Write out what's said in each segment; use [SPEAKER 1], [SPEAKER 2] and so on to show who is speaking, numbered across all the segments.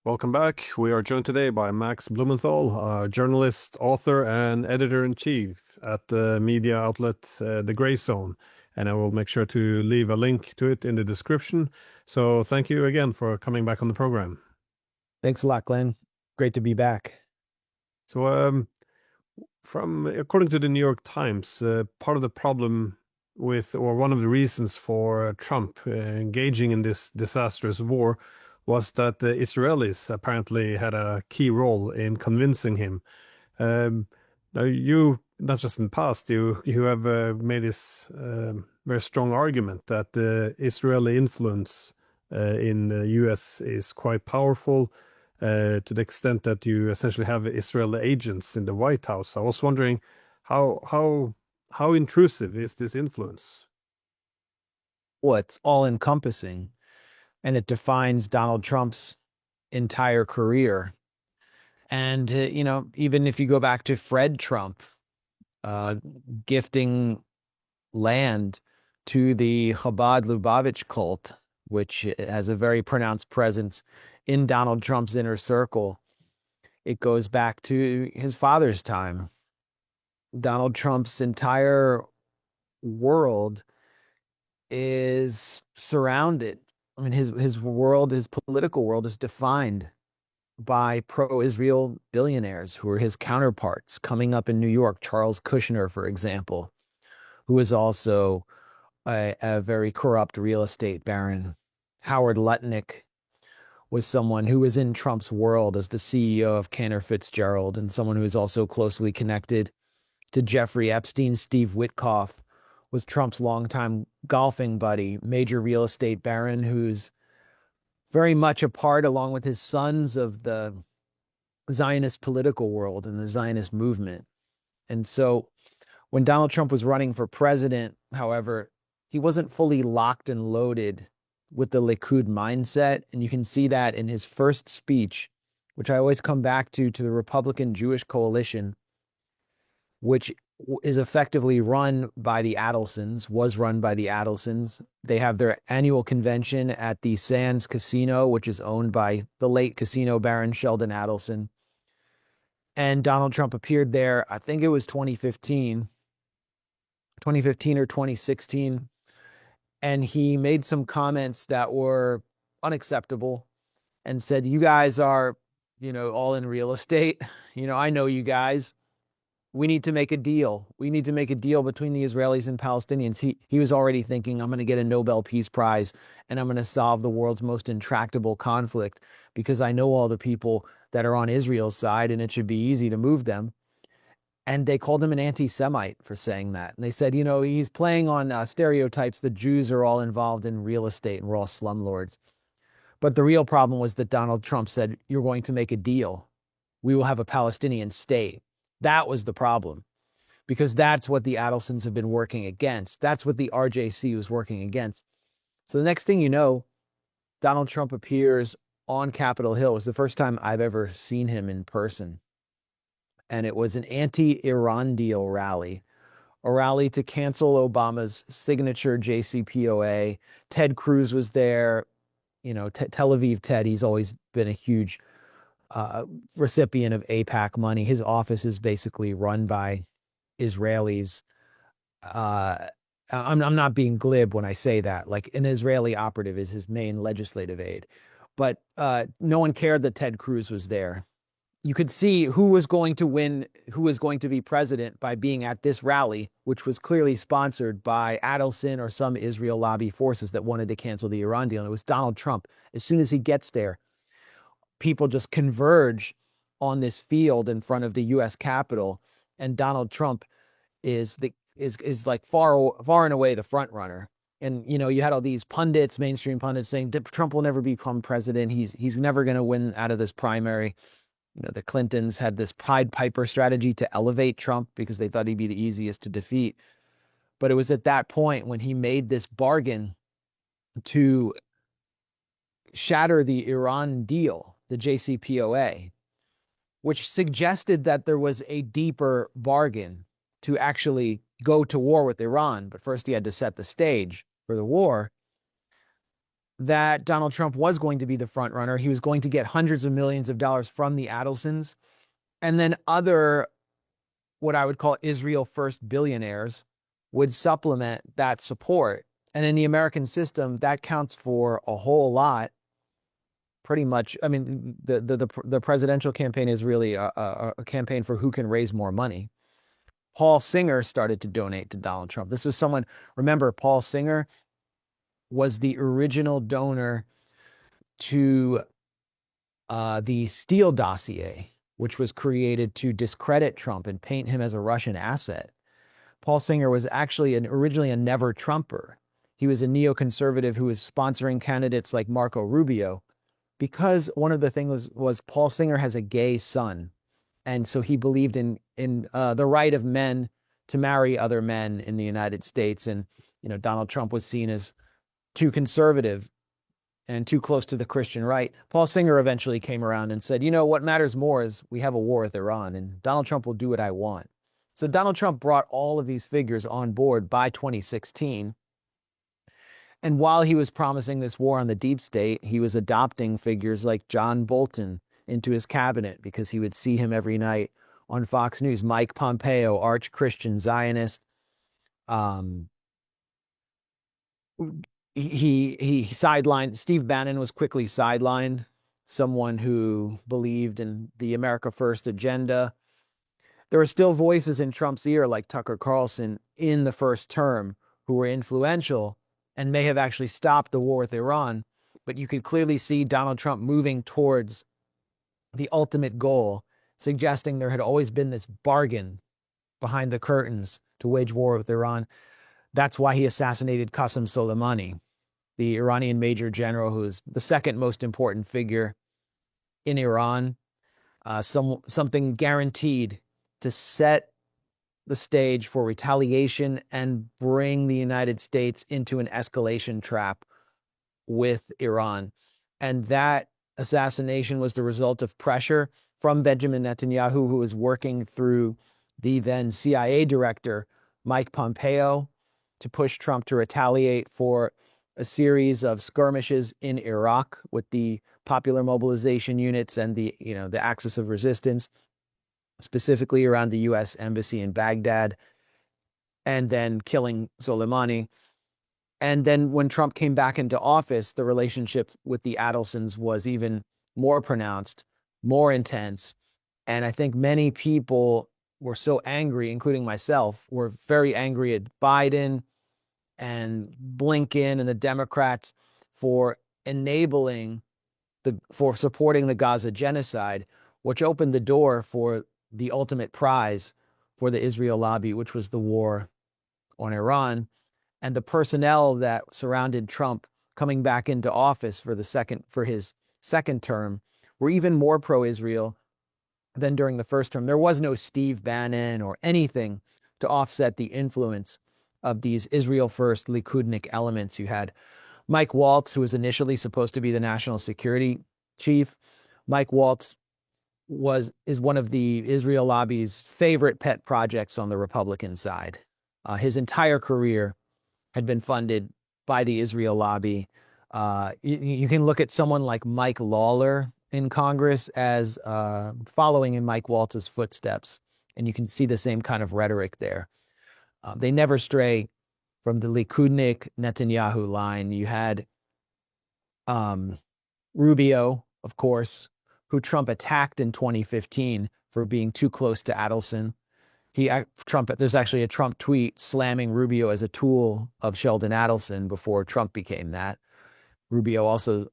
[SPEAKER 1] Welcome back. We are joined today by Max Blumenthal, journalist, author, and editor-in-chief at the media outlet The Gray Zone. And I will make sure to leave a link to it in the description. So thank you again for coming back on the program.
[SPEAKER 2] Thanks a lot, Glenn. Great to be back.
[SPEAKER 1] So, according to the New York Times, part of the problem or one of the reasons for Trump engaging in this disastrous war was that the Israelis apparently had a key role in convincing him. Now you, not just in the past, you have made this very strong argument that the Israeli influence in the U.S. is quite powerful, to the extent that you essentially have Israeli agents in the White House. I was wondering how intrusive is this influence?
[SPEAKER 2] Well, it's all-encompassing, and it defines Donald Trump's entire career. And, even if you go back to Fred Trump, gifting land to the Chabad Lubavitch cult, which has a very pronounced presence in Donald Trump's inner circle, it goes back to his father's time. Donald Trump's entire world is surrounded. I mean, his world, his political world is defined by pro-Israel billionaires who are his counterparts coming up in New York. Charles Kushner, for example, who is also a very corrupt real estate baron. Howard Lutnick was someone who was in Trump's world as the CEO of Cantor Fitzgerald, and someone who is also closely connected to Jeffrey Epstein. Steve Witkoff was Trump's longtime golfing buddy, major real estate baron, who's very much a part, along with his sons, of the Zionist political world and the Zionist movement. And so when Donald Trump was running for president, however, he wasn't fully locked and loaded with the Likud mindset. And you can see that in his first speech, which I always come back to the Republican Jewish coalition, which is effectively run by the Adelsons, was run by the Adelsons. They have their annual convention at the Sands Casino, which is owned by the late casino baron Sheldon Adelson. And Donald Trump appeared there, I think it was 2015 or 2016. And he made some comments that were unacceptable and said, you guys are, all in real estate. I know you guys. We need to make a deal. We need to make a deal between the Israelis and Palestinians. He was already thinking, I'm going to get a Nobel Peace Prize and I'm going to solve the world's most intractable conflict because I know all the people that are on Israel's side and it should be easy to move them. And they called him an anti-Semite for saying that. And they said, he's playing on stereotypes that Jews are all involved in real estate and we're all slumlords. But the real problem was that Donald Trump said, you're going to make a deal. We will have a Palestinian state. That was the problem, because that's what the Adelsons have been working against. That's what the RJC was working against. So the next thing you know, Donald Trump appears on Capitol Hill. It was the first time I've ever seen him in person. And it was an anti-Iran deal rally, a rally to cancel Obama's signature JCPOA. Ted Cruz was there. Tel Aviv Ted, he's always been a huge recipient of AIPAC money. His office is basically run by Israelis. I'm not being glib when I say that. Like, an Israeli operative is his main legislative aide. But no one cared that Ted Cruz was there. You could see who was going to win, who was going to be president by being at this rally, which was clearly sponsored by Adelson or some Israel lobby forces that wanted to cancel the Iran deal. And it was Donald Trump. As soon as he gets there, people just converge on this field in front of the U.S. Capitol, and Donald Trump is like far and away the front runner. And you had all these pundits, mainstream pundits, saying Trump will never become president. He's never going to win out of this primary. The Clintons had this Pied Piper strategy to elevate Trump because they thought he'd be the easiest to defeat. But it was at that point when he made this bargain to shatter the Iran deal, the JCPOA, which suggested that there was a deeper bargain to actually go to war with Iran. But first he had to set the stage for the war. that Donald Trump was going to be the front runner. He was going to get hundreds of millions of dollars from the Adelsons, and then other, what I would call Israel first billionaires, would supplement that support. And in the American system, that counts for a whole lot. Pretty much, I mean, the presidential campaign is really a campaign for who can raise more money. Paul Singer started to donate to Donald Trump. This was someone, remember, Paul Singer was the original donor to the Steele dossier, which was created to discredit Trump and paint him as a Russian asset. Paul Singer was actually originally a never Trumper. He was a neoconservative who was sponsoring candidates like Marco Rubio, because one of the things was Paul Singer has a gay son. And so he believed in the right of men to marry other men in the United States. And, Donald Trump was seen as too conservative and too close to the Christian right. Paul Singer eventually came around and said, what matters more is we have a war with Iran, and Donald Trump will do what I want. So Donald Trump brought all of these figures on board by 2016. And while he was promising this war on the deep state, he was adopting figures like John Bolton into his cabinet because he would see him every night on Fox News. Mike Pompeo, arch-Christian Zionist. He sidelined. Steve Bannon was quickly sidelined, someone who believed in the America First agenda. There were still voices in Trump's ear, like Tucker Carlson, in the first term, who were influential and may have actually stopped the war with Iran. But you could clearly see Donald Trump moving towards the ultimate goal, suggesting there had always been this bargain behind the curtains to wage war with Iran. That's why he assassinated Qasem Soleimani, the Iranian major general, who is the second most important figure in Iran. Something guaranteed to set the stage for retaliation and bring the United States into an escalation trap with Iran. And that assassination was the result of pressure from Benjamin Netanyahu, who was working through the then CIA director, Mike Pompeo, to push Trump to retaliate for a series of skirmishes in Iraq with the Popular Mobilization Units and the Axis of Resistance, specifically around the U.S. Embassy in Baghdad, and then killing Soleimani. And then when Trump came back into office, the relationship with the Adelsons was even more pronounced, more intense. And I think many people were so angry, including myself, were very angry at Biden and Blinken and the Democrats for for supporting the Gaza genocide, which opened the door for the ultimate prize for the Israel lobby, which was the war on Iran. And the personnel that surrounded Trump coming back into office for his second term were even more pro-Israel than during the first term. There was no Steve Bannon or anything to offset the influence of these Israel first Likudnik elements. You had Mike Waltz, who was initially supposed to be the national security chief. Mike Waltz is one of the Israel lobby's favorite pet projects on the Republican side. His entire career had been funded by the Israel lobby. You can look at someone like Mike Lawler in Congress as following in Mike Waltz's footsteps, and you can see the same kind of rhetoric there. They never stray from the Likudnik Netanyahu line. You had Rubio, of course, who Trump attacked in 2015 for being too close to Adelson. There's actually a Trump tweet slamming Rubio as a tool of Sheldon Adelson before Trump became that. Rubio also,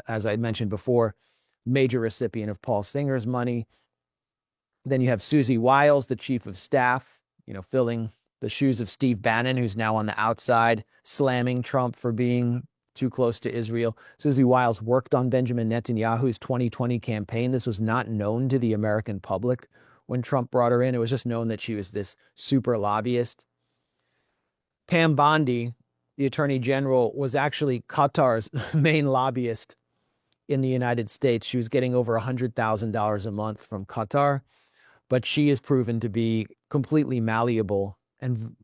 [SPEAKER 2] as I mentioned before, major recipient of Paul Singer's money. Then you have Susie Wiles, the chief of staff, filling the shoes of Steve Bannon, who's now on the outside, slamming Trump for being too close to Israel. Susie Wiles worked on Benjamin Netanyahu's 2020 campaign. This was not known to the American public when Trump brought her in. It was just known that she was this super lobbyist. Pam Bondi, the attorney general, was actually Qatar's main lobbyist in the United States. She was getting over $100,000 a month from Qatar, but she is proven to be completely malleable and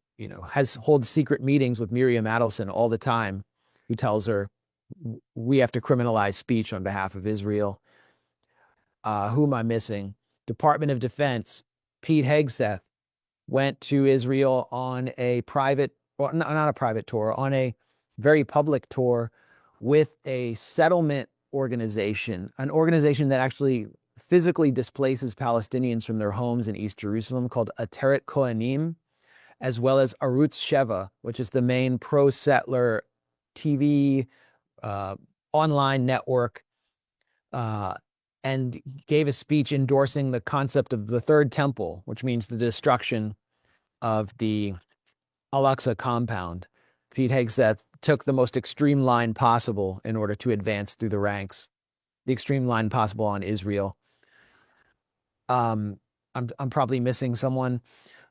[SPEAKER 2] holds secret meetings with Miriam Adelson all the time, who tells her we have to criminalize speech on behalf of Israel. Who am I missing? Department of Defense, Pete Hegseth went to Israel on a private, or not a private tour, on a very public tour with a settlement organization, an organization that actually physically displaces Palestinians from their homes in East Jerusalem called Ateret Kohanim, as well as Arutz Sheva, which is the main pro-settler TV online network, and gave a speech endorsing the concept of the Third Temple, which means the destruction of the Al-Aqsa compound. Pete Hegseth took the most extreme line possible in order to advance through the ranks, the extreme line possible on Israel. I'm probably missing someone,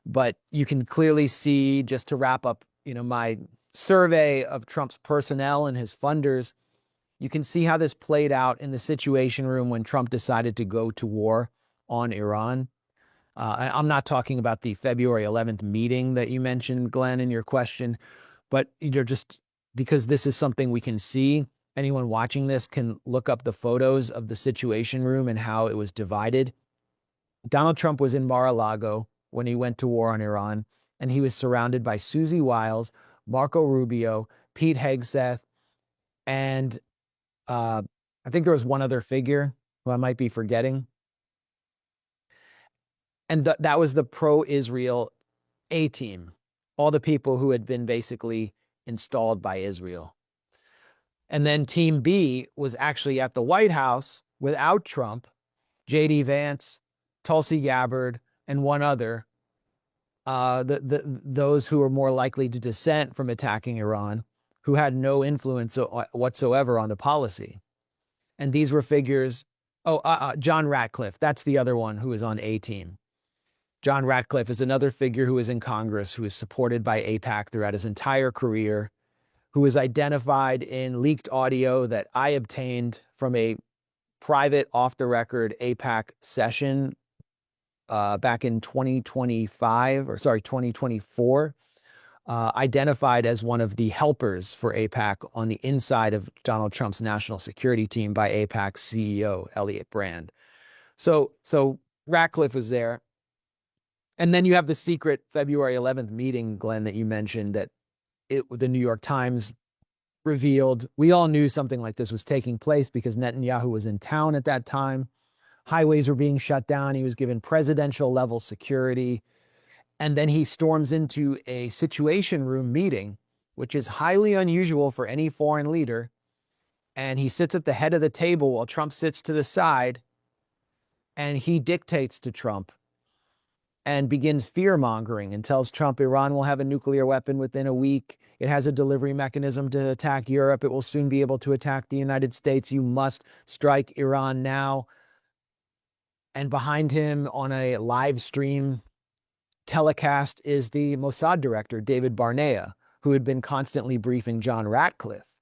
[SPEAKER 2] but you can clearly see, just to wrap up, my survey of Trump's personnel and his funders, you can see how this played out in the Situation Room when Trump decided to go to war on Iran. I'm not talking about the February 11th meeting that you mentioned, Glenn, in your question, but just because this is something we can see, anyone watching this can look up the photos of the Situation Room and how it was divided. Donald Trump was in Mar-a-Lago when he went to war on Iran, and he was surrounded by Susie Wiles, Marco Rubio, Pete Hegseth, and I think there was one other figure who I might be forgetting. And that was the pro-Israel A-team, all the people who had been basically installed by Israel. And then Team B was actually at the White House without Trump, J.D. Vance, Tulsi Gabbard, and one other, those who were more likely to dissent from attacking Iran, who had no influence whatsoever on the policy. And these were figures, John Ratcliffe, that's the other one who was on A-team. John Ratcliffe is another figure who is in Congress, who is supported by AIPAC throughout his entire career, who was identified in leaked audio that I obtained from a private off-the-record AIPAC session back in 2024, identified as one of the helpers for AIPAC on the inside of Donald Trump's national security team by AIPAC's CEO, Elliot Brand. So Ratcliffe was there. And then you have the secret February 11th meeting, Glenn, that you mentioned, that the New York Times revealed. We all knew something like this was taking place because Netanyahu was in town at that time. Highways were being shut down. He was given presidential level security. And then he storms into a Situation Room meeting, which is highly unusual for any foreign leader. And he sits at the head of the table while Trump sits to the side. And he dictates to Trump and begins fear-mongering and tells Trump Iran will have a nuclear weapon within a week. It has a delivery mechanism to attack Europe. It will soon be able to attack the United States. You must strike Iran now. And behind him on a live stream telecast is the Mossad director, David Barnea, who had been constantly briefing John Ratcliffe.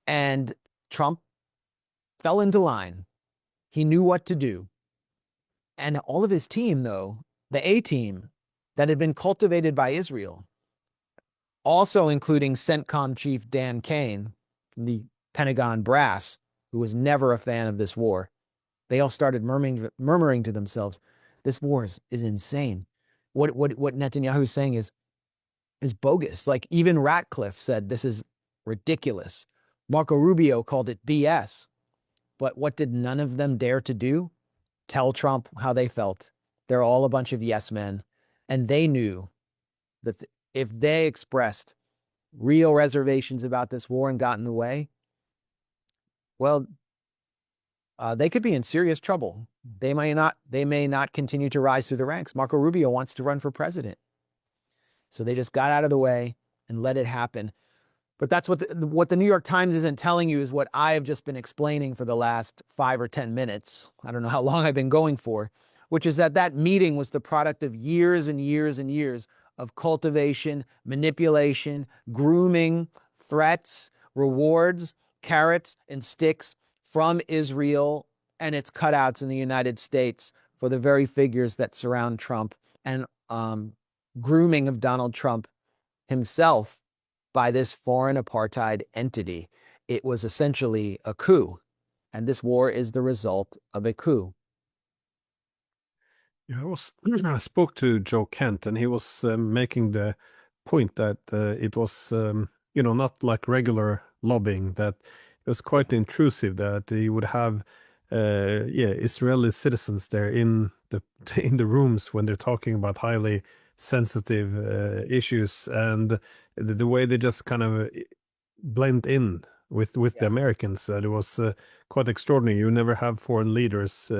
[SPEAKER 2] And Trump fell into line. He knew what to do. And all of his team, though, the A-team that had been cultivated by Israel, also including CENTCOM chief Dan Kane from the Pentagon brass, who was never a fan of this war, they all started murmuring to themselves, this war is insane. What Netanyahu is saying is bogus. Like, even Ratcliffe said this is ridiculous. Marco Rubio called it BS. But what did none of them dare to do? Tell Trump how they felt. They're all a bunch of yes men. And they knew that if they expressed real reservations about this war and got in the way, well, they could be in serious trouble. They may not continue to rise through the ranks. Marco Rubio wants to run for president. So they just got out of the way and let it happen. But that's what the New York Times isn't telling you is what I have just been explaining for the last 5 or 10 minutes. I don't know how long I've been going for, which is that meeting was the product of years and years and years of cultivation, manipulation, grooming, threats, rewards, carrots, and sticks from Israel and its cutouts in the United States for the very figures that surround Trump, and grooming of Donald Trump himself by this foreign apartheid entity. it was essentially a coup. And this war is the result of a coup.
[SPEAKER 1] Yeah, I spoke to Joe Kent, and he was making the point that it was, not like regular lobbying, that it was quite intrusive, that you would have, Israeli citizens there in the in the rooms when they're talking about highly sensitive issues, and the way they just kind of blend in with the
[SPEAKER 2] Yeah.
[SPEAKER 1] Americans, that it was quite extraordinary. You never have foreign leaders.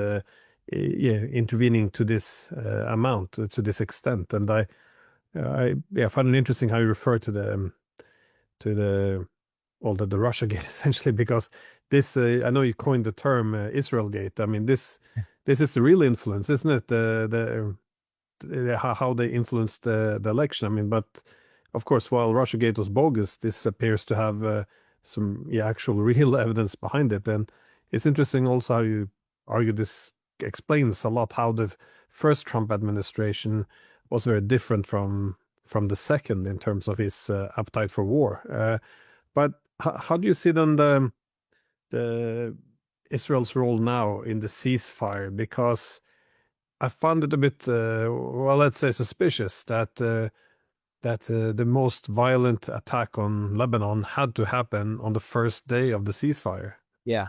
[SPEAKER 1] Intervening to this amount, to this extent, and I find it interesting how you refer to the all the Russia gate essentially, because this I know you coined the term Israel gate. I mean, this is the real influence, isn't it? How they influenced the election. I mean, but of course, while Russiagate was bogus, this appears to have some actual real evidence behind it. And it's interesting also how you argue this explains a lot how the first Trump administration was very different from the second in terms of his appetite for war. But how do you see then the Israel's role now in the ceasefire? Because I found it a bit, well, let's say, suspicious that the most violent attack on Lebanon had to happen on the first day of the ceasefire.
[SPEAKER 2] Yeah.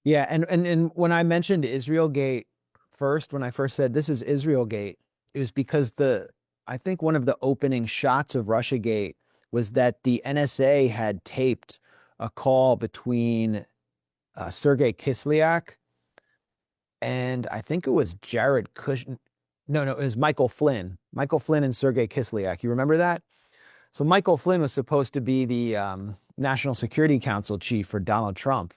[SPEAKER 2] Yeah. And when I mentioned Israel Gate first, when I first said this is Israel Gate, it was because I think one of the opening shots of Russia Gate was that the NSA had taped a call between Sergei Kislyak and I think it was Jared Kushner. No, it was Michael Flynn. Michael Flynn and Sergei Kislyak. You remember that? So Michael Flynn was supposed to be the National Security Council chief for Donald Trump,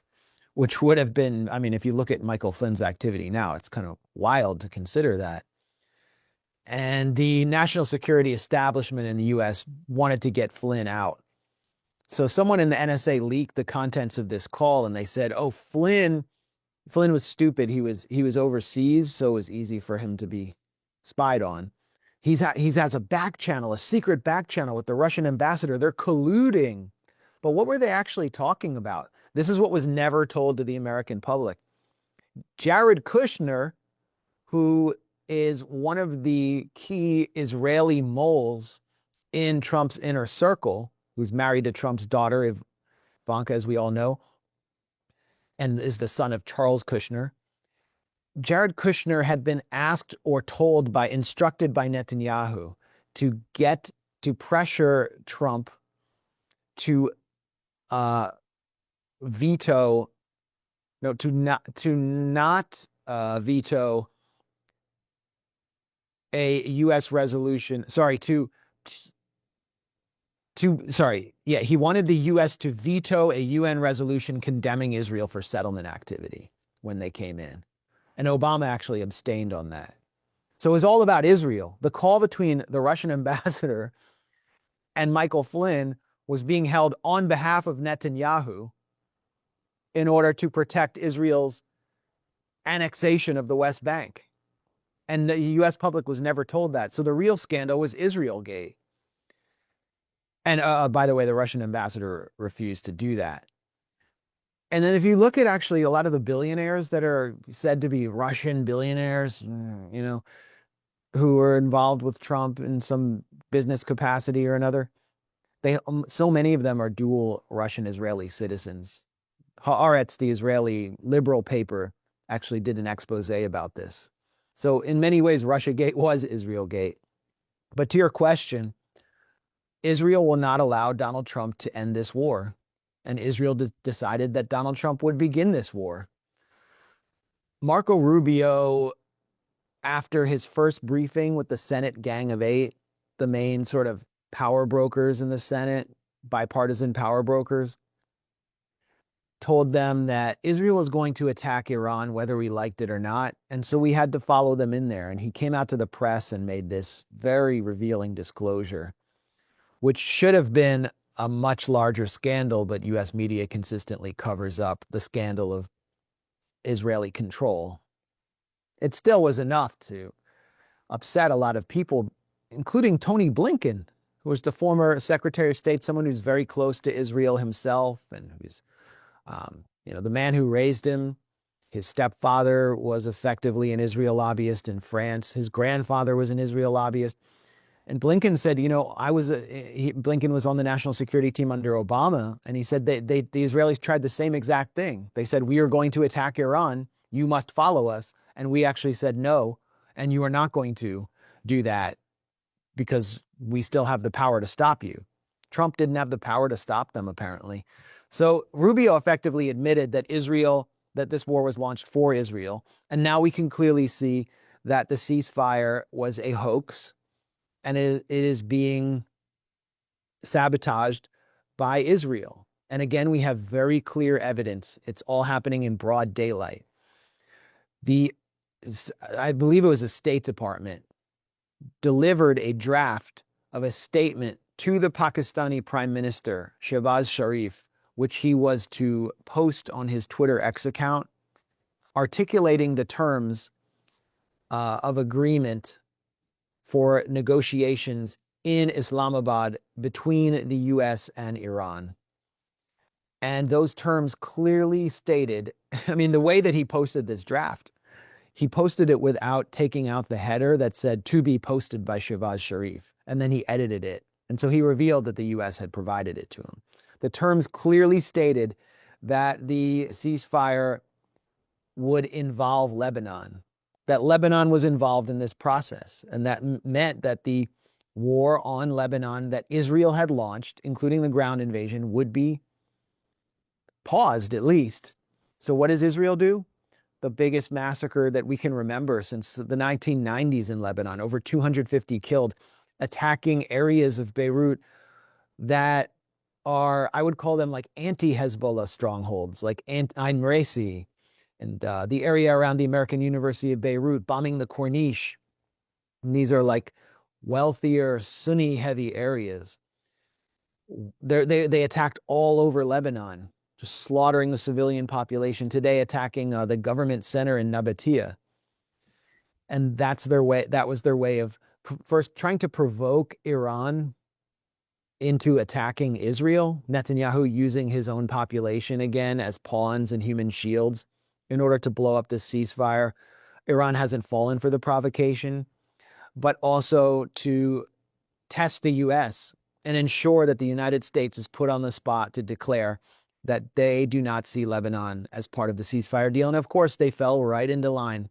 [SPEAKER 2] which would have been, I mean, if you look at Michael Flynn's activity now, it's kind of wild to consider that. And the national security establishment in the US wanted to get Flynn out. So someone in the NSA leaked the contents of this call, and they said, "Oh, Flynn was stupid. He was overseas, so it was easy for him to be spied on. He has a back channel, a secret back channel with the Russian ambassador. They're colluding." But what were they actually talking about? This is what was never told to the American public. Jared Kushner, who is one of the key Israeli moles in Trump's inner circle, who's married to Trump's daughter, Ivanka, as we all know, and is the son of Charles Kushner. Jared Kushner had been asked or instructed by Netanyahu to pressure Trump to veto a U.S. resolution. He wanted the U.S. to veto a UN resolution condemning Israel for settlement activity when they came in. And Obama actually abstained on that. So it was all about Israel. The call between the Russian ambassador and Michael Flynn was being held on behalf of Netanyahu in order to protect Israel's annexation of the West Bank. And the U.S. public was never told that. So the real scandal was Israel Gate. And by the way, the Russian ambassador refused to do that. And then if you look at actually a lot of the billionaires that are said to be Russian billionaires, who are involved with Trump in some business capacity or another, so many of them are dual Russian-Israeli citizens. Haaretz, the Israeli liberal paper, actually did an expose about this. So in many ways, Russiagate was Israelgate. But to your question, Israel will not allow Donald Trump to end this war. And Israel decided that Donald Trump would begin this war. Marco Rubio, after his first briefing with the Senate Gang of Eight, the main sort of power brokers in the Senate, bipartisan power brokers, told them that Israel was going to attack Iran whether we liked it or not. And so we had to follow them in there. And he came out to the press and made this very revealing disclosure, which should have been a much larger scandal, but U.S. media consistently covers up the scandal of Israeli control. It still was enough to upset a lot of people, including Tony Blinken, who was the former Secretary of State, someone who's very close to Israel himself, and who's, the man who raised him. His stepfather was effectively an Israel lobbyist in France. His grandfather was an Israel lobbyist. And Blinken said, Blinken was on the national security team under Obama, and he said the Israelis tried the same exact thing. They said, we are going to attack Iran. You must follow us. And we actually said, no, and you are not going to do that because we still have the power to stop you. Trump didn't have the power to stop them, apparently. So Rubio effectively admitted that this war was launched for Israel. And now we can clearly see that the ceasefire was a hoax, and it is being sabotaged by Israel. And again, we have very clear evidence. It's all happening in broad daylight. I believe it was the State Department delivered a draft of a statement to the Pakistani Prime Minister, Shehbaz Sharif, which he was to post on his Twitter X account, articulating the terms of agreement for negotiations in Islamabad between the US and Iran. And those terms clearly stated, the way that he posted this draft, he posted it without taking out the header that said to be posted by Shehbaz Sharif. And then he edited it. And so he revealed that the US had provided it to him. The terms clearly stated that the ceasefire would involve Lebanon, that Lebanon was involved in this process. And that meant that the war on Lebanon that Israel had launched, including the ground invasion, would be paused at least. So what does Israel do? The biggest massacre that we can remember since the 1990s in Lebanon, over 250 killed, attacking areas of Beirut that are, I would call them like anti-Hezbollah strongholds, like Ain Raisi, and the area around the American University of Beirut, bombing the Corniche. And these are like wealthier, Sunni-heavy areas. They attacked all over Lebanon, just slaughtering the civilian population. Today, attacking the government center in Nabatea. And that's their way. That was their way of first trying to provoke Iran into attacking Israel. Netanyahu using his own population again as pawns and human shields in order to blow up this ceasefire. Iran hasn't fallen for the provocation, but also to test the U.S. and ensure that the United States is put on the spot to declare that they do not see Lebanon as part of the ceasefire deal. And of course, they fell right into line.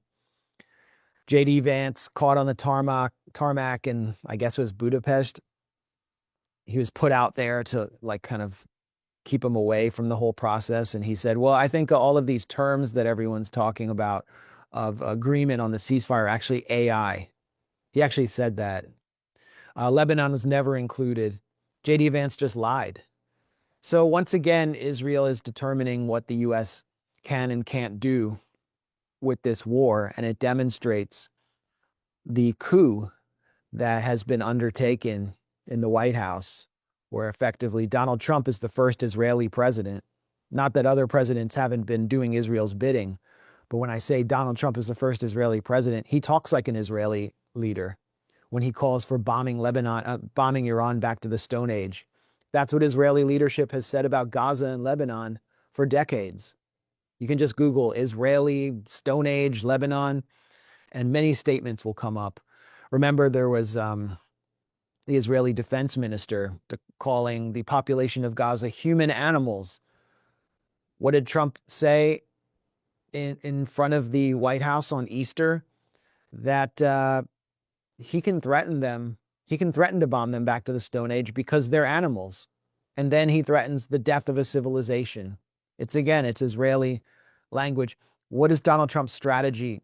[SPEAKER 2] J.D. Vance caught on the tarmac in, I guess it was Budapest. He was put out there to kind of keep him away from the whole process. And he said, well, I think all of these terms that everyone's talking about of agreement on the ceasefire are actually AI. He actually said that. Lebanon was never included. J.D. Vance just lied. So once again, Israel is determining what the U.S. can and can't do with this war, and it demonstrates the coup that has been undertaken in the White House, where effectively Donald Trump is the first Israeli president. Not that other presidents haven't been doing Israel's bidding, but when I say Donald Trump is the first Israeli president, he talks like an Israeli leader when he calls for bombing Iran back to the Stone Age. That's what Israeli leadership has said about Gaza and Lebanon for decades. You can just Google Israeli, Stone Age, Lebanon, and many statements will come up. Remember, there was the Israeli defense minister calling the population of Gaza human animals. What did Trump say in front of the White House on Easter? That he can threaten them. He can threaten to bomb them back to the Stone Age because they're animals. And then he threatens the death of a civilization. It's Israeli language. What is Donald Trump's strategy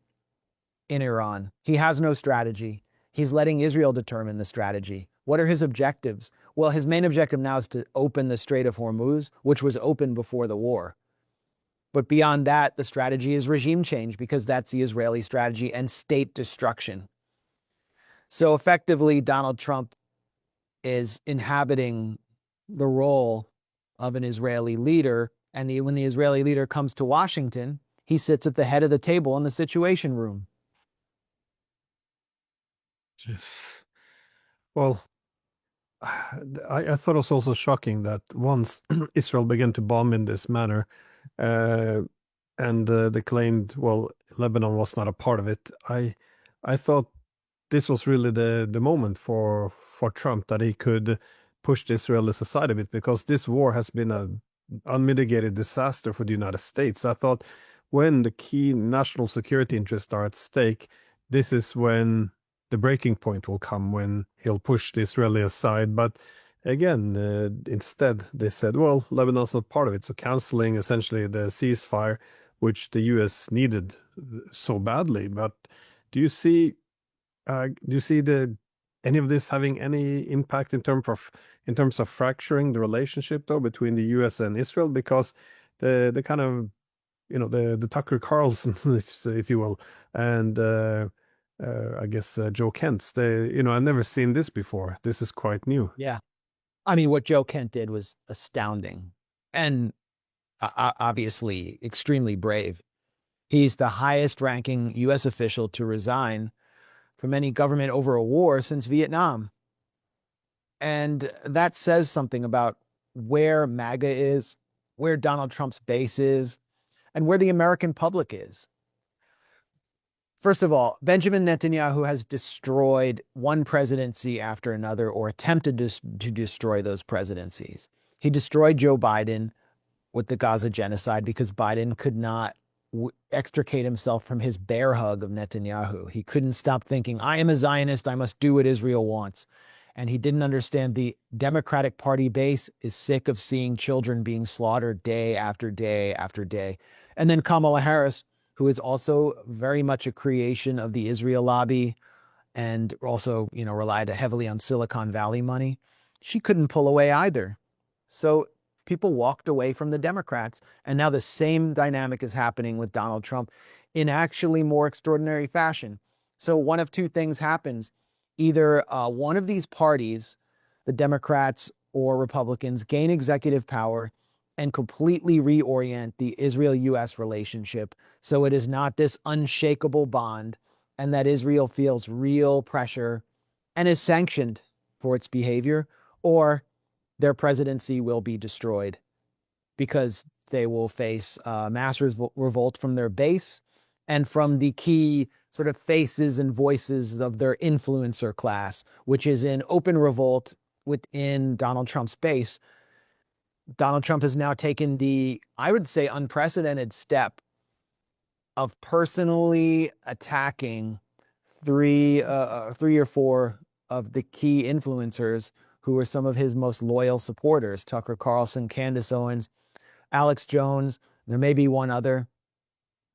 [SPEAKER 2] in Iran? He has no strategy. He's letting Israel determine the strategy. What are his objectives? Well, his main objective now is to open the Strait of Hormuz, which was open before the war. But beyond that, the strategy is regime change, because that's the Israeli strategy, and state destruction. So effectively, Donald Trump is inhabiting the role of an Israeli leader. And when the Israeli leader comes to Washington, he sits at the head of the table in the Situation Room.
[SPEAKER 1] Just, well, I thought it was also shocking that once Israel began to bomb in this manner, uh, and they claimed, well, Lebanon was not a part of it. I thought this was really the moment for Trump, that he could push the Israelis aside a bit, because this war has been a unmitigated disaster for the United States. I thought when the key national security interests are at stake, this is when the breaking point will come, when he'll push the Israeli aside. But again, instead, they said, well, Lebanon's not part of it. So canceling essentially the ceasefire, which the US needed so badly. But do you see the any of this having any impact in terms of fracturing the relationship though between the US and Israel? Because the kind of, the Tucker Carlson, if you will, and I guess Joe Kent's, I've never seen this before. This is quite new.
[SPEAKER 2] Yeah. I mean, what Joe Kent did was astounding and obviously extremely brave. He's the highest ranking U.S. official to resign from any government over a war since Vietnam. And that says something about where MAGA is, where Donald Trump's base is, and where the American public is. First of all, Benjamin Netanyahu has destroyed one presidency after another, or attempted to destroy those presidencies. He destroyed Joe Biden with the Gaza genocide because Biden could not extricate himself from his bear hug of Netanyahu. He couldn't stop thinking, I am a Zionist, I must do what Israel wants. And he didn't understand the Democratic Party base is sick of seeing children being slaughtered day after day after day. And then Kamala Harris, who is also very much a creation of the Israel lobby and also, relied heavily on Silicon Valley money, she couldn't pull away either. So people walked away from the Democrats. And now the same dynamic is happening with Donald Trump in actually more extraordinary fashion. So one of two things happens. Either one of these parties, the Democrats or Republicans, gain executive power and completely reorient the Israel-US relationship so it is not this unshakable bond, and that Israel feels real pressure and is sanctioned for its behavior, or their presidency will be destroyed because they will face mass revolt from their base and from the key sort of faces and voices of their influencer class, which is in open revolt within Donald Trump's base. Donald Trump has now taken the, I would say, unprecedented step of personally attacking three or four of the key influencers who are some of his most loyal supporters: Tucker Carlson, Candace Owens, Alex Jones. There may be one other.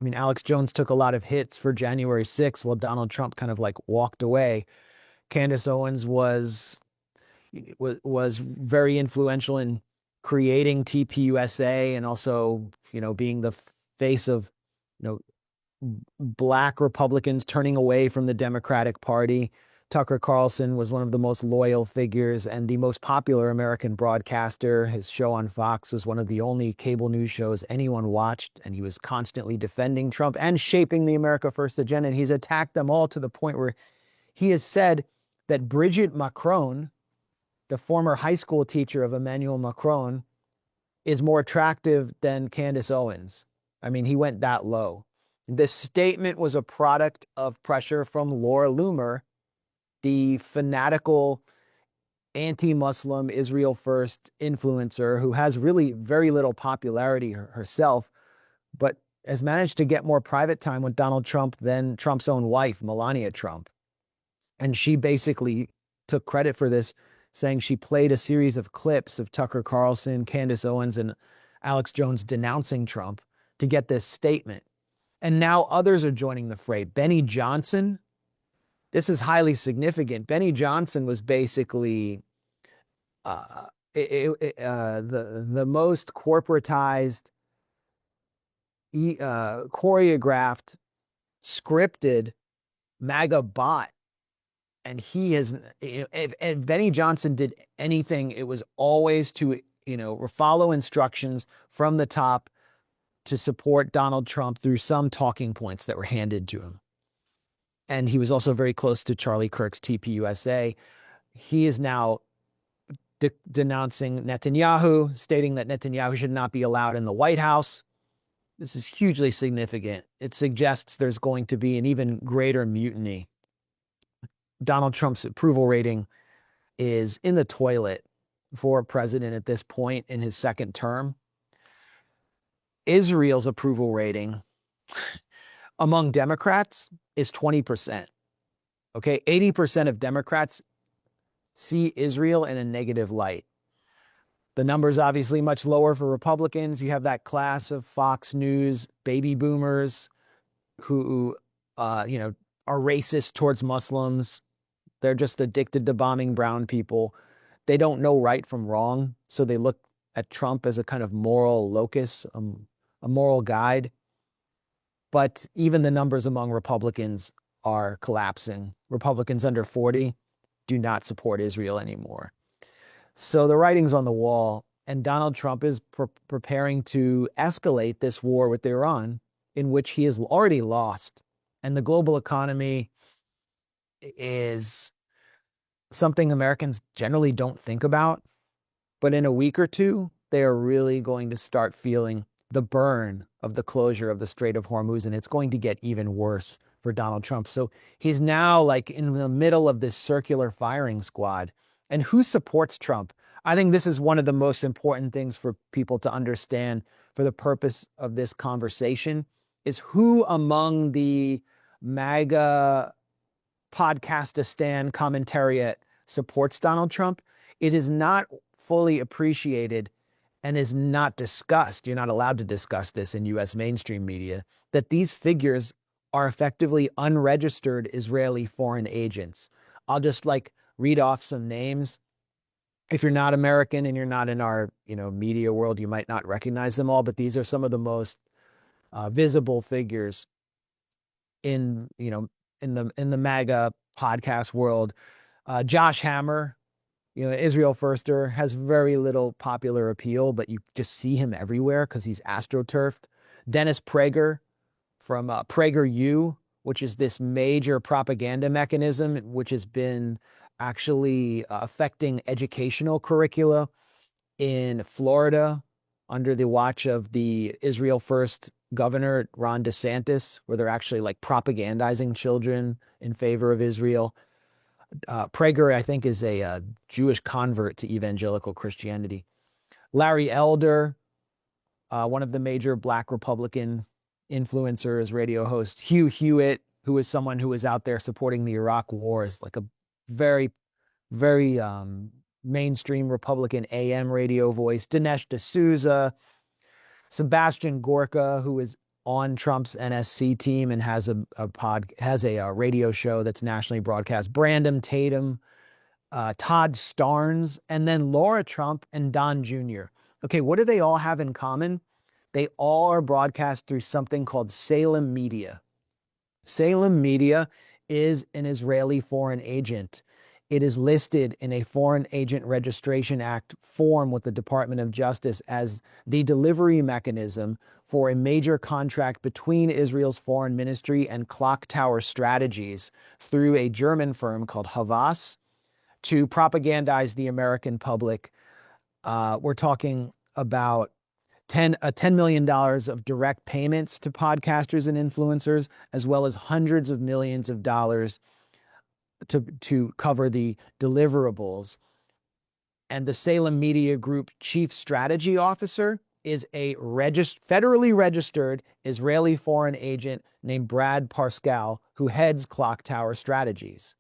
[SPEAKER 2] I mean, Alex Jones took a lot of hits for January 6th while Donald Trump kind of like walked away. Candace Owens was very influential in creating TPUSA and also, being the face of, Black Republicans turning away from the Democratic Party. Tucker Carlson was one of the most loyal figures and the most popular American broadcaster. His show on Fox was one of the only cable news shows anyone watched, and he was constantly defending Trump and shaping the America First agenda. And he's attacked them all to the point where he has said that Brigitte Macron, the former high school teacher of Emmanuel Macron, is more attractive than Candace Owens. I mean, he went that low. This statement was a product of pressure from Laura Loomer, the fanatical anti-Muslim Israel first influencer who has really very little popularity herself, but has managed to get more private time with Donald Trump than Trump's own wife, Melania Trump. And she basically took credit for this, saying she played a series of clips of Tucker Carlson, Candace Owens, and Alex Jones denouncing Trump to get this statement. And now others are joining the fray. Benny Johnson, this is highly significant. Benny Johnson was basically the most corporatized, choreographed, scripted MAGA bot. And he has, if Benny Johnson did anything, it was always to, follow instructions from the top to support Donald Trump through some talking points that were handed to him. And he was also very close to Charlie Kirk's TPUSA. He is now denouncing Netanyahu, stating that Netanyahu should not be allowed in the White House. This is hugely significant. It suggests there's going to be an even greater mutiny. Donald Trump's approval rating is in the toilet for a president at this point in his second term. Israel's approval rating among Democrats is 20%. Okay, 80% of Democrats see Israel in a negative light. The number's obviously much lower for Republicans. You have that class of Fox News baby boomers who, are racist towards Muslims. They're just addicted to bombing brown people. They don't know right from wrong, so they look at Trump as a kind of moral locus, a moral guide. But even the numbers among Republicans are collapsing. Republicans under 40 do not support Israel anymore. So the writing's on the wall, and Donald Trump is preparing to escalate this war with Iran, in which he has already lost. And the global economy is something Americans generally don't think about. But in a week or two, they are really going to start feeling the burn of the closure of the Strait of Hormuz, and it's going to get even worse for Donald Trump. So he's now like in the middle of this circular firing squad. And who supports Trump? I think this is one of the most important things for people to understand for the purpose of this conversation is who among the MAGA podcastistan commentariat supports Donald Trump. It is not fully appreciated and is not discussed. You're not allowed to discuss this in US mainstream media, that these figures are effectively unregistered Israeli foreign agents. I'll just read off some names. If you're not American and you're not in our, media world, you might not recognize them all, but these are some of the most visible figures in the MAGA podcast world. Josh Hammer, Israel Firster, has very little popular appeal, but you just see him everywhere because he's astroturfed. Dennis Prager from PragerU, which is this major propaganda mechanism, which has been actually affecting educational curricula in Florida under the watch of the Israel First governor, Ron DeSantis, where they're actually propagandizing children in favor of Israel. Prager, I think, is a Jewish convert to evangelical Christianity. Larry Elder, one of the major Black Republican influencers, radio host. Hugh Hewitt, who is someone who was out there supporting the Iraq War, is a very, very mainstream Republican AM radio voice. Dinesh D'Souza, Sebastian Gorka, who is on Trump's NSC team and has a radio show that's nationally broadcast. Brandon Tatum, Todd Starnes, and then Laura Trump and Don Jr. Okay, what do they all have in common? They all are broadcast through something called Salem Media. Salem Media is an Israeli foreign agent. It is listed in a Foreign Agent Registration Act form with the Department of Justice as the delivery mechanism for a major contract between Israel's foreign ministry and Clock Tower Strategies through a German firm called Havas to propagandize the American public. We're talking about $10 million of direct payments to podcasters and influencers, as well as hundreds of millions of dollars to cover the deliverables. And the Salem Media Group chief strategy officer is a federally registered Israeli foreign agent named Brad Parscale, who heads Clock Tower Strategies.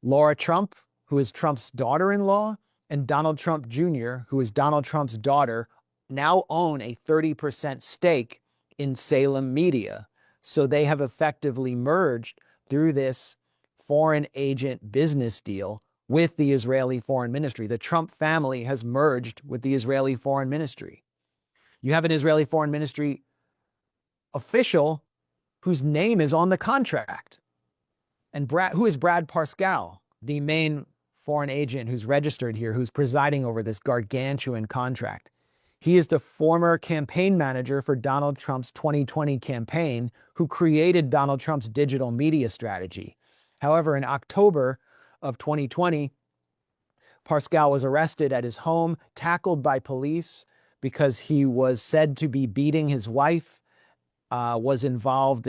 [SPEAKER 2] Laura Trump, who is Trump's daughter-in-law, and Donald Trump Jr., who is Donald Trump's daughter, now own a 30% stake in Salem Media. So they have effectively merged through this foreign agent business deal with the Israeli foreign ministry. The Trump family has merged with the Israeli foreign ministry. You have an Israeli foreign ministry official whose name is on the contract. And who is Brad Parscale, the main foreign agent who's registered here, who's presiding over this gargantuan contract? He is the former campaign manager for Donald Trump's 2020 campaign, who created Donald Trump's digital media strategy. However, in October of 2020, Pascal was arrested at his home, tackled by police because he was said to be beating his wife, was involved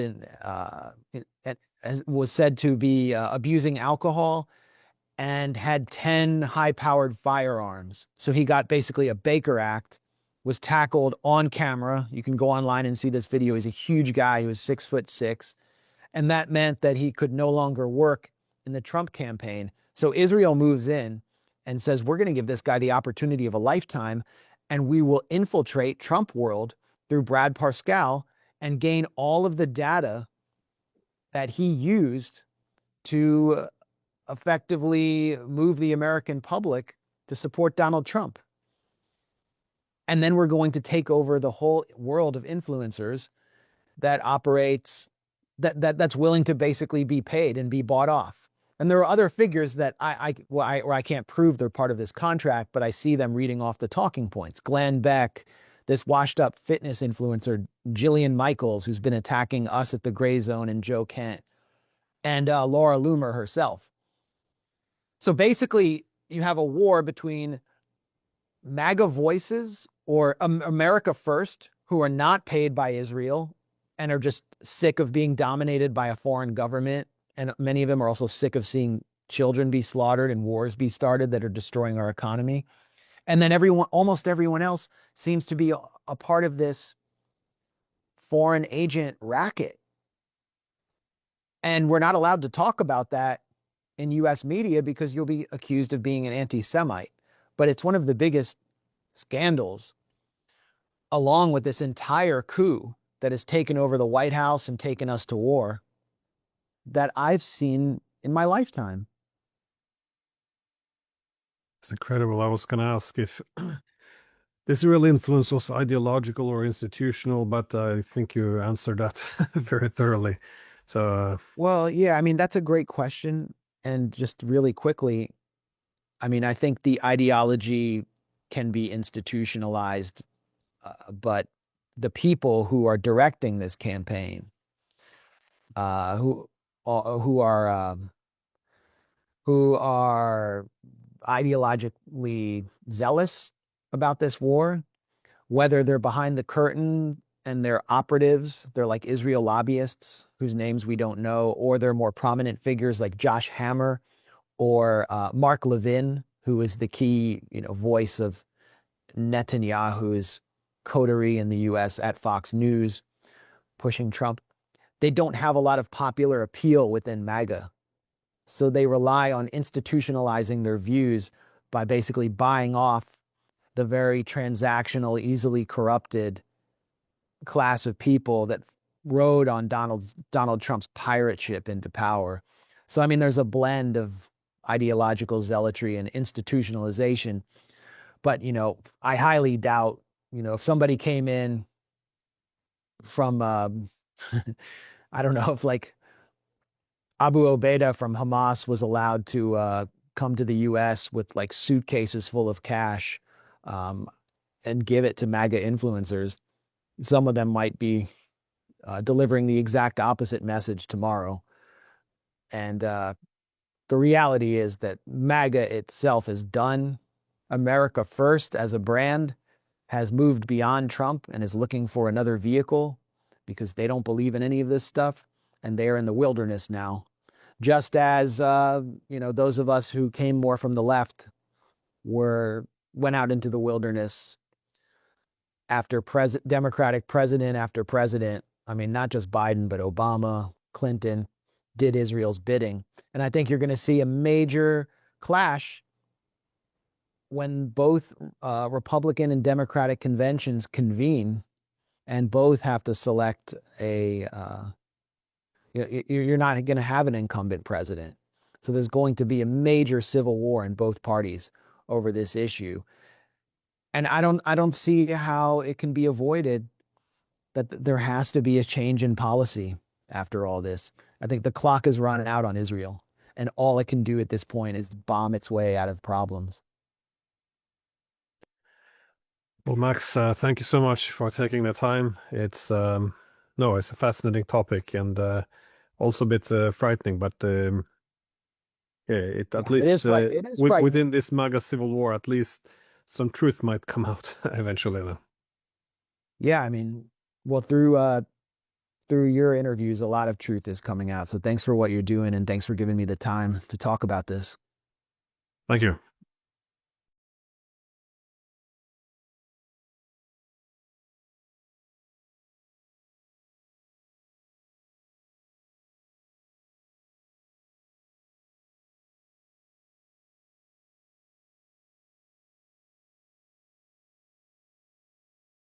[SPEAKER 2] was said to be abusing alcohol, and had 10 high-powered firearms. So he got basically a Baker Act, was tackled on camera. You can go online and see this video. He's a huge guy. He was 6'6". And that meant that he could no longer work in the Trump campaign. So Israel moves in and says, we're going to give this guy the opportunity of a lifetime, and we will infiltrate Trump world through Brad Parscale and gain all of the data that he used to effectively move the American public to support Donald Trump. And then we're going to take over the whole world of influencers that operates, that's willing to basically be paid and be bought off. And there are other figures that I can't prove they're part of this contract, but I see them reading off the talking points. Glenn Beck, this washed up fitness influencer, Jillian Michaels, who's been attacking us at the Gray Zone, and Joe Kent, and Laura Loomer herself. So basically, you have a war between MAGA voices or America First, who are not paid by Israel and are just sick of being dominated by a foreign government. And many of them are also sick of seeing children be slaughtered and wars be started that are destroying our economy. And then almost everyone else seems to be a part of this foreign agent racket. And we're not allowed to talk about that in US media because you'll be accused of being an anti-Semite. But it's one of the biggest scandals, along with this entire coup that has taken over the White House and taken us to war, that I've seen in my lifetime.
[SPEAKER 1] It's incredible. I was going to ask if this real influence was ideological or institutional, but I think you answered that very thoroughly. So,
[SPEAKER 2] well, yeah, I mean, that's a great question. And just really quickly, I mean, I think the ideology can be institutionalized, but the people who are directing this campaign, who are ideologically zealous about this war, whether they're behind the curtain and they're operatives, they're like Israel lobbyists whose names we don't know, or they're more prominent figures like Josh Hammer or Mark Levin, who is the key, voice of Netanyahu's coterie in the U.S. at Fox News, pushing Trump. They don't have a lot of popular appeal within MAGA. So they rely on institutionalizing their views by basically buying off the very transactional, easily corrupted class of people that rode on Donald Trump's pirate ship into power. So, I mean, there's a blend of ideological zealotry and institutionalization. But, I highly doubt, if somebody came in from, I don't know, if like Abu Obaida from Hamas was allowed to come to the U.S. with like suitcases full of cash and give it to MAGA influencers, some of them might be delivering the exact opposite message tomorrow. And the reality is that MAGA itself is done. America First as a brand has moved beyond Trump and is looking for another vehicle because they don't believe in any of this stuff, and they are in the wilderness now. Just as those of us who came more from the left went out into the wilderness after Democratic president after president. I mean, not just Biden, but Obama, Clinton did Israel's bidding. And I think you're going to see a major clash when both Republican and Democratic conventions convene, and both have to select you're not going to have an incumbent president. So there's going to be a major civil war in both parties over this issue. And I don't see how it can be avoided that there has to be a change in policy after all this. I think the clock is running out on Israel, and all it can do at this point is bomb its way out of problems.
[SPEAKER 1] well, Max, thank you so much for taking the time. It's it's a fascinating topic and also a bit frightening, but it at
[SPEAKER 2] Yeah, it is
[SPEAKER 1] least
[SPEAKER 2] fright. It is frightening.
[SPEAKER 1] within this MAGA civil war, at least some truth might come out eventually. Though.
[SPEAKER 2] Yeah, I mean, well, through your interviews, a lot of truth is coming out. So thanks for what you're doing, and thanks for giving me the time to talk about this.
[SPEAKER 1] Thank you.